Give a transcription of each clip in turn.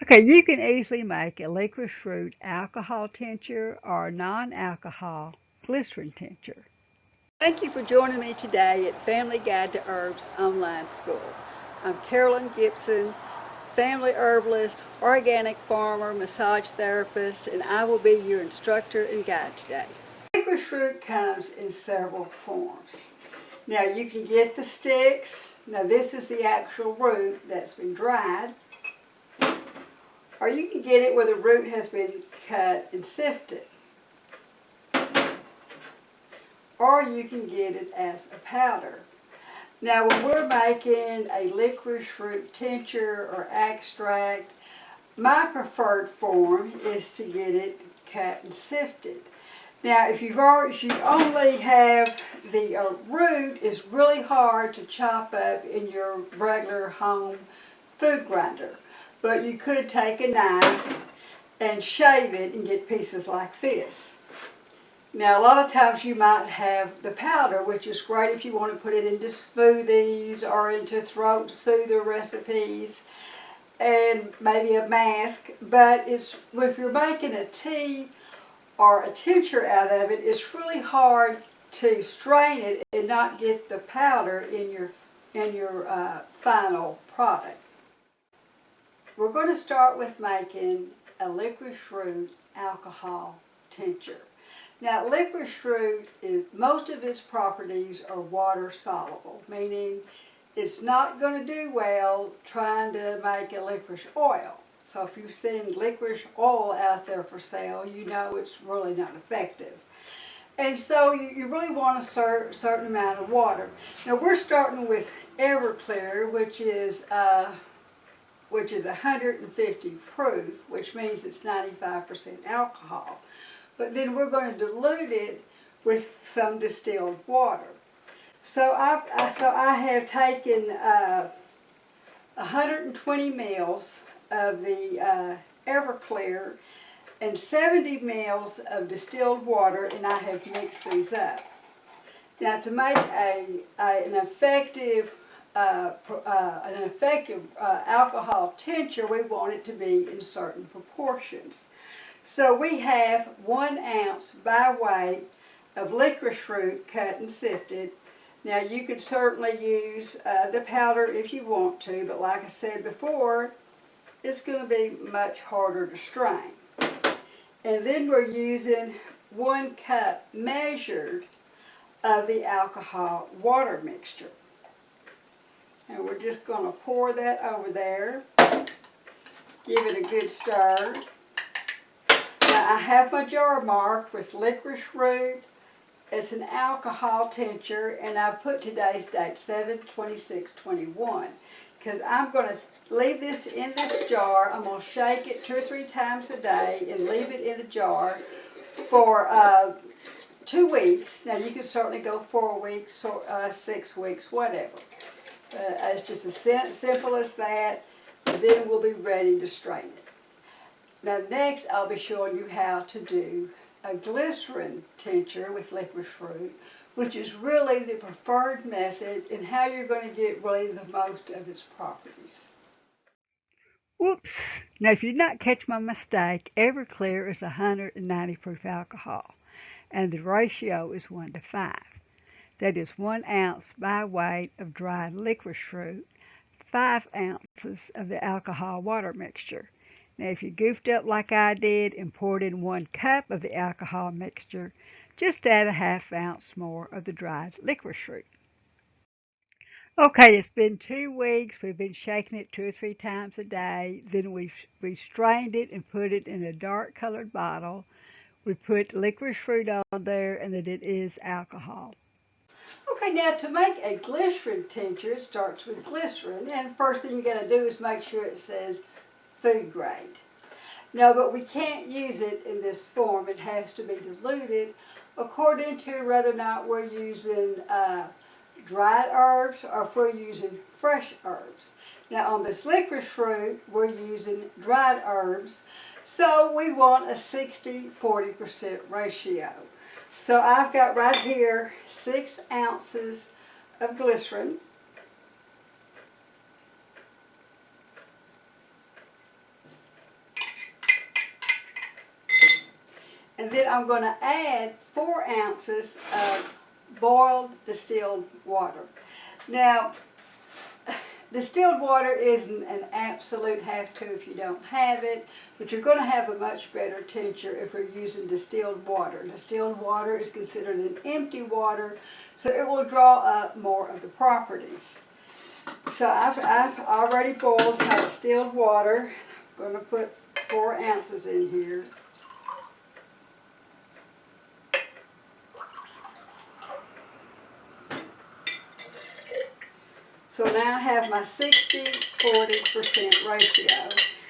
Okay, you can easily make a licorice root alcohol tincture or non-alcohol glycerin tincture. Thank you for joining me today at Family Guide to Herbs Online School. I'm Carolyn Gibson, family herbalist, organic farmer, massage therapist, and I will be your instructor and guide today. Licorice root comes in several forms. Now you can get the sticks. Now this is the actual root that's been dried. Or you can get it where the root has been cut and sifted. Or you can get it as a powder. Now when we're making a licorice root tincture or extract, my preferred form is to get it cut and sifted. Now if you only have the root, it's really hard to chop up in your regular home food grinder. But you could take a knife and shave it and get pieces like this. Now a lot of times you might have the powder, which is great if you want to put it into smoothies or into throat soother recipes and maybe a mask, but if you're making a tea or a tincture out of it, it's really hard to strain it and not get the powder in your final product. We're going to start with making a licorice root alcohol tincture. Now licorice root, most of its properties are water soluble, meaning it's not going to do well trying to make a licorice oil. So if you've seen licorice oil out there for sale, you know it's really not effective. And so you really want a certain amount of water. Now we're starting with Everclear, which is 150 proof, which means it's 95% alcohol. But then we're going to dilute it with some distilled water. So I have taken 120 mils of the Everclear and 70 mils of distilled water, and I have mixed these up. Now to make an effective alcohol tincture, we want it to be in certain proportions. So we have 1 ounce by weight of licorice root cut and sifted. Now you could certainly use the powder if you want to, but like I said before, it's going to be much harder to strain. And then we're using 1 cup measured of the alcohol water mixture. And we're just going to pour that over there, give it a good stir. Now I have my jar marked with licorice root. It's an alcohol tincture, and I put today's date, 7/26/21, because I'm going to leave this in this jar. I'm going to shake it 2 or 3 times a day and leave it in the jar for 2 weeks. Now you can certainly go 4 weeks or 6 weeks, whatever. It's just as simple as that. Then we'll be ready to strain it. Now next I'll be showing you how to do a glycerin tincture with licorice root, which is really the preferred method and how you're going to get really the most of its properties. Whoops! Now if you did not catch my mistake, Everclear is 190 proof alcohol, and the ratio is 1:5. That is 1 ounce by weight of dried licorice root, 5 ounces of the alcohol water mixture. Now if you goofed up like I did and poured in 1 cup of the alcohol mixture, just add a ½ ounce more of the dried licorice root. Okay, it's been 2 weeks. We've been shaking it 2 or 3 times a day. Then we strained it and put it in a dark colored bottle. We put licorice root on there, and that it is alcohol. Okay, now to make a glycerin tincture, it starts with glycerin, and the first thing you got to do is make sure it says food grade. No, but we can't use it in this form. It has to be diluted according to whether or not we're using dried herbs or if we're using fresh herbs. Now on this licorice root, we're using dried herbs, so we want a 60-40% ratio. So I've got right here 6 ounces of glycerin. And then I'm going to add 4 ounces of boiled distilled water. Now, distilled water isn't an absolute have-to if you don't have it, but you're going to have a much better tincture if we're using distilled water. Distilled water is considered an empty water, so it will draw up more of the properties. So I've already boiled my distilled water. I'm going to put 4 ounces in here. So now I have my 60-40% ratio.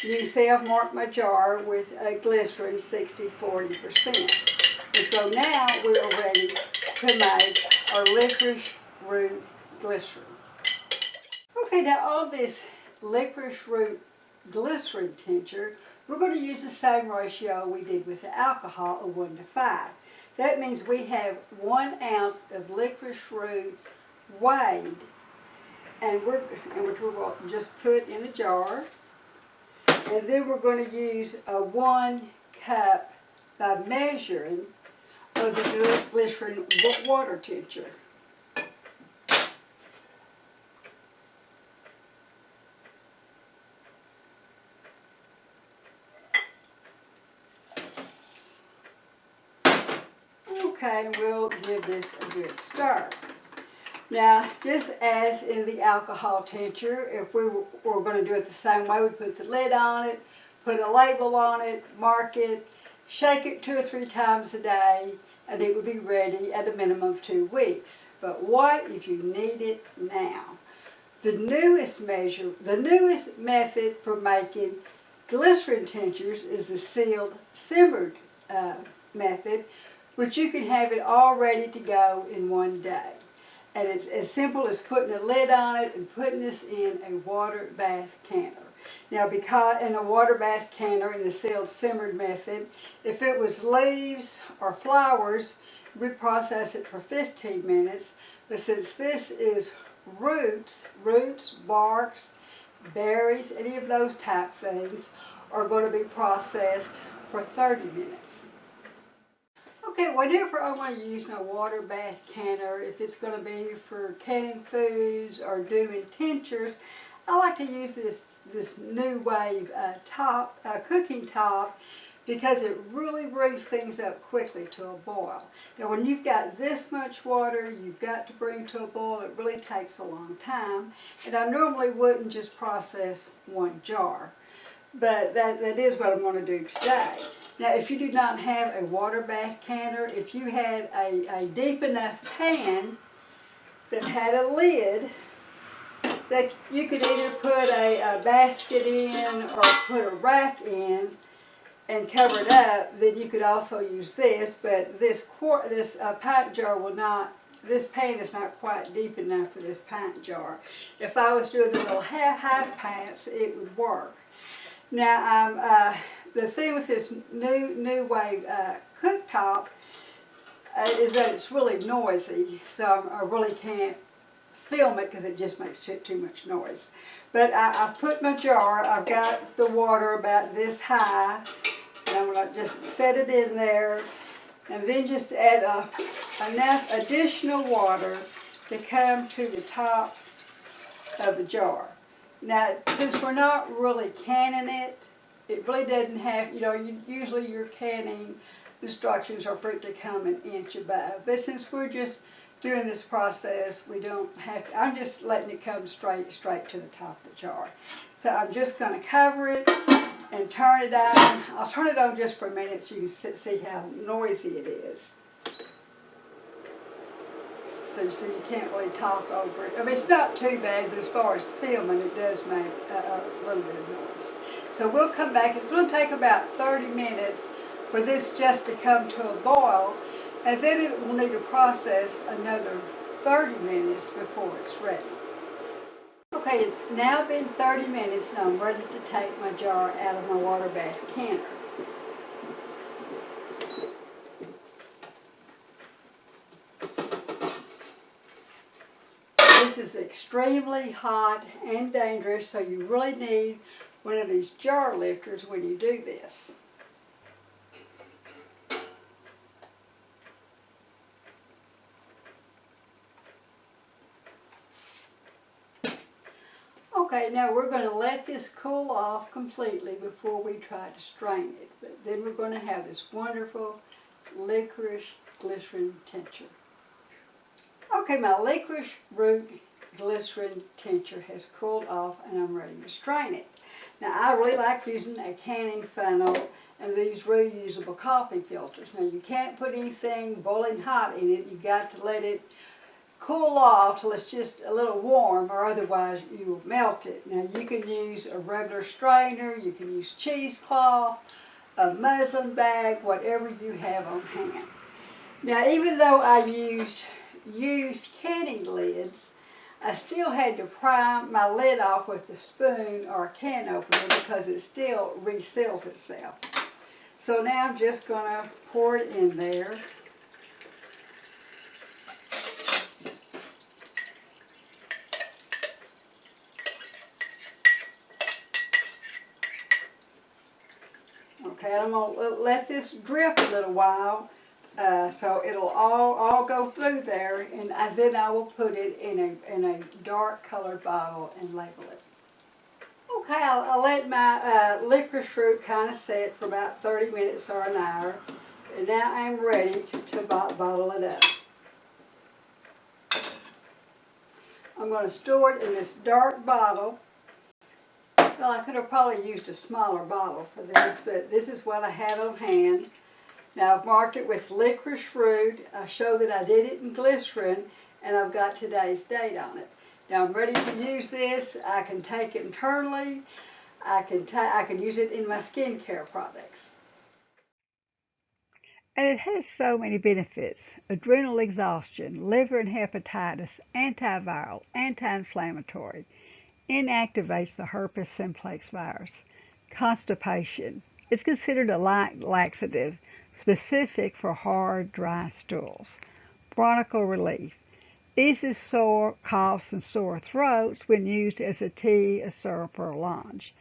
You can see I've marked my jar with a glycerin 60-40%. And so now we are ready to make our licorice root glycerin. Okay, now all this licorice root glycerin tincture, we're going to use the same ratio we did with the alcohol of 1 to 5. That means we have 1 ounce of licorice root weighed, and which we're going to just put in the jar. And then we're going to use a 1 cup by measuring of the glycerin water tincture. Okay, and we'll give this a good stir. Now, just as in the alcohol tincture, if we were going to do it the same way, we'd put the lid on it, put a label on it, mark it, shake it 2 or 3 times a day, and it would be ready at a minimum of 2 weeks. But what if you need it now? The newest method for making glycerin tinctures is the sealed simmered method, which you can have it all ready to go in 1 day. And it's as simple as putting a lid on it and putting this in a water bath canner. Now, because in a water bath canner in the sealed simmered method, if it was leaves or flowers, we'd process it for 15 minutes. But since this is roots, barks, berries, any of those type things are going to be processed for 30 minutes. Okay, whenever I want to use my water bath canner, if it's going to be for canning foods or doing tinctures, I like to use this new wave cooking top, because it really brings things up quickly to a boil. Now, when you've got this much water you've got to bring to a boil, it really takes a long time, and I normally wouldn't just process 1 jar. But that is what I'm going to do today. Now, if you do not have a water bath canner, if you had a deep enough pan that had a lid, that you could either put a basket in or put a rack in and cover it up, then you could also use this. But this pint jar will not. This pan is not quite deep enough for this pint jar. If I was doing the little half pints, it would work. Now, the thing with this new wave cooktop is that it's really noisy, so I really can't film it because it just makes too much noise. But I've put my jar, I've got the water about this high, and I'm going to just set it in there, and then just add enough additional water to come to the top of the jar. Now, since we're not really canning it, it really doesn't have, usually your canning instructions are for it to come an inch above. But since we're just doing this process, we don't have to, I'm just letting it come straight to the top of the jar. So I'm just going to cover it and turn it on. I'll turn it on just for a minute so you can see how noisy it is. So you can't really talk over it. I mean, it's not too bad, but as far as filming, it does make a little bit of noise. So we'll come back. It's going to take about 30 minutes for this just to come to a boil, and then it will need to process another 30 minutes before it's ready. Okay, it's now been 30 minutes, and I'm ready to take my jar out of my water bath canner. This is extremely hot and dangerous, so you really need one of these jar lifters when you do this. Okay, now we're going to let this cool off completely before we try to strain it. But then we're going to have this wonderful licorice glycerin tincture. Okay, my licorice root glycerin tincture has cooled off and I'm ready to strain it. Now I really like using a canning funnel and these reusable coffee filters. Now you can't put anything boiling hot in it. You've got to let it cool off till it's just a little warm, or otherwise you will melt it. Now you can use a regular strainer, you can use cheesecloth, a muslin bag, whatever you have on hand. Now even though I used canning lids, I still had to pry my lid off with a spoon or a can opener because it still reseals itself. So now I'm just going to pour it in there. Okay, I'm going to let this drip a little while so it'll all go through there, and then I will put it in a dark colored bottle and label it. Okay, I'll let my licorice root kind of set for about 30 minutes or an hour, and now I'm ready to bottle it up. I'm going to store it in this dark bottle. Well, I could have probably used a smaller bottle for this, but this is what I had on hand. Now I've marked it with licorice root. I show that I did it in glycerin, and I've got today's date on it. Now I'm ready to use this. I can take it internally. I can use it in my skincare products. And it has so many benefits: adrenal exhaustion, liver and hepatitis, antiviral, anti-inflammatory, inactivates the herpes simplex virus, constipation. It's considered a light laxative specific for hard, dry stools. Bronchial relief. Eases sore coughs and sore throats when used as a tea, a syrup, or a lounge.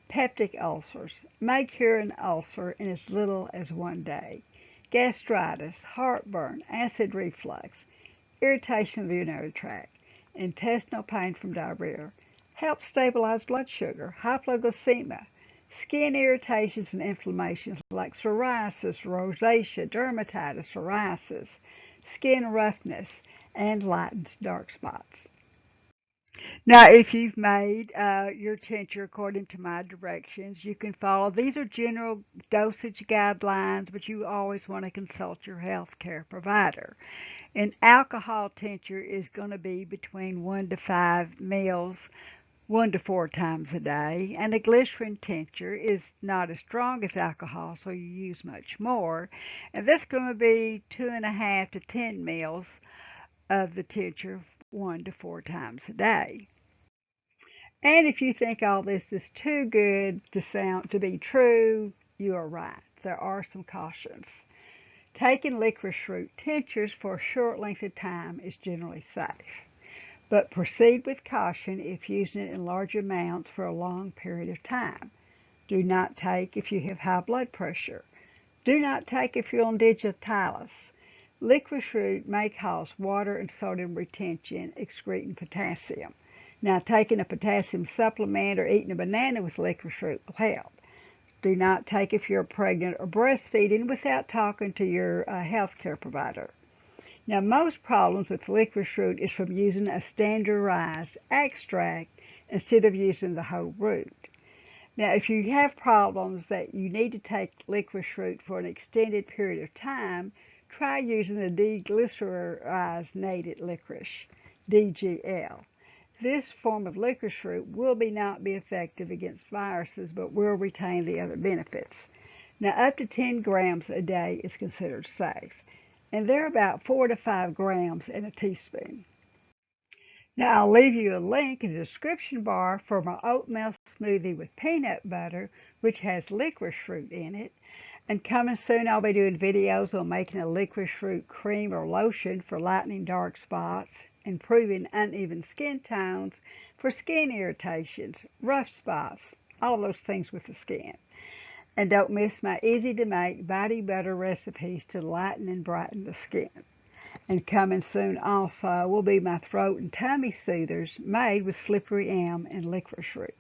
Peptic ulcers. May cure an ulcer in as little as 1 day. Gastritis, heartburn, acid reflux, irritation of the urinary tract, intestinal pain from diarrhea. Helps stabilize blood sugar, hypoglycemia, skin irritations and inflammations like psoriasis, rosacea, dermatitis, psoriasis, skin roughness, and lightens dark spots. Now, if you've made your tincture according to my directions, you can follow. These are general dosage guidelines, but you always want to consult your health care provider. An alcohol tincture is going to be between 1 to 5 meals, 1 to 4 times a day, and the glycerin tincture is not as strong as alcohol, so you use much more. And that's going to be 2.5 to 10 meals of the tincture, 1 to 4 times a day. And if you think all this is too good to be true, you are right. There are some cautions. Taking licorice root tinctures for a short length of time is generally safe, but proceed with caution if using it in large amounts for a long period of time. Do not take if you have high blood pressure. Do not take if you're on digitalis. Licorice root may cause water and sodium retention, excreting potassium. Now, taking a potassium supplement or eating a banana with licorice root will help. Do not take if you're pregnant or breastfeeding without talking to your health care provider. Now, most problems with licorice root is from using a standardized extract instead of using the whole root. Now, if you have problems that you need to take licorice root for an extended period of time, try using the deglycerinated licorice, DGL. This form of licorice root will not be effective against viruses, but will retain the other benefits. Now, up to 10 grams a day is considered safe, and they're about 4 to 5 grams in a teaspoon. Now, I'll leave you a link in the description bar for my oatmeal smoothie with peanut butter, which has licorice root in it. And coming soon, I'll be doing videos on making a licorice root cream or lotion for lightening dark spots, improving uneven skin tones, for skin irritations, rough spots, all those things with the skin. And don't miss my easy to make body butter recipes to lighten and brighten the skin. And coming soon also will be my throat and tummy soothers made with slippery elm and licorice root.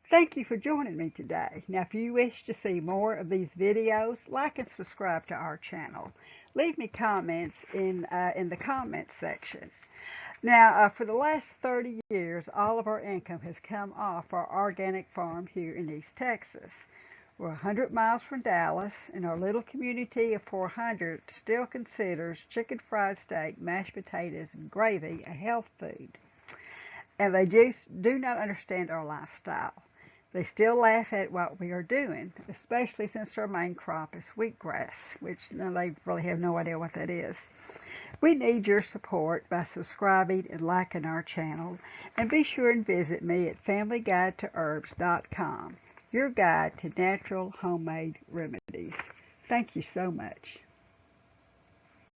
Thank you for joining me today. Now, if you wish to see more of these videos, like and subscribe to our channel. Leave me comments in the comments section. Now, for the last 30 years, all of our income has come off our organic farm here in East Texas. We're 100 miles from Dallas, and our little community of 400 still considers chicken fried steak, mashed potatoes, and gravy a health food. And they just do not understand our lifestyle. They still laugh at what we are doing, especially since our main crop is wheatgrass, which they really have no idea what that is. We need your support by subscribing and liking our channel, and be sure and visit me at FamilyGuideToHerbs.com, your guide to natural homemade remedies. Thank you so much.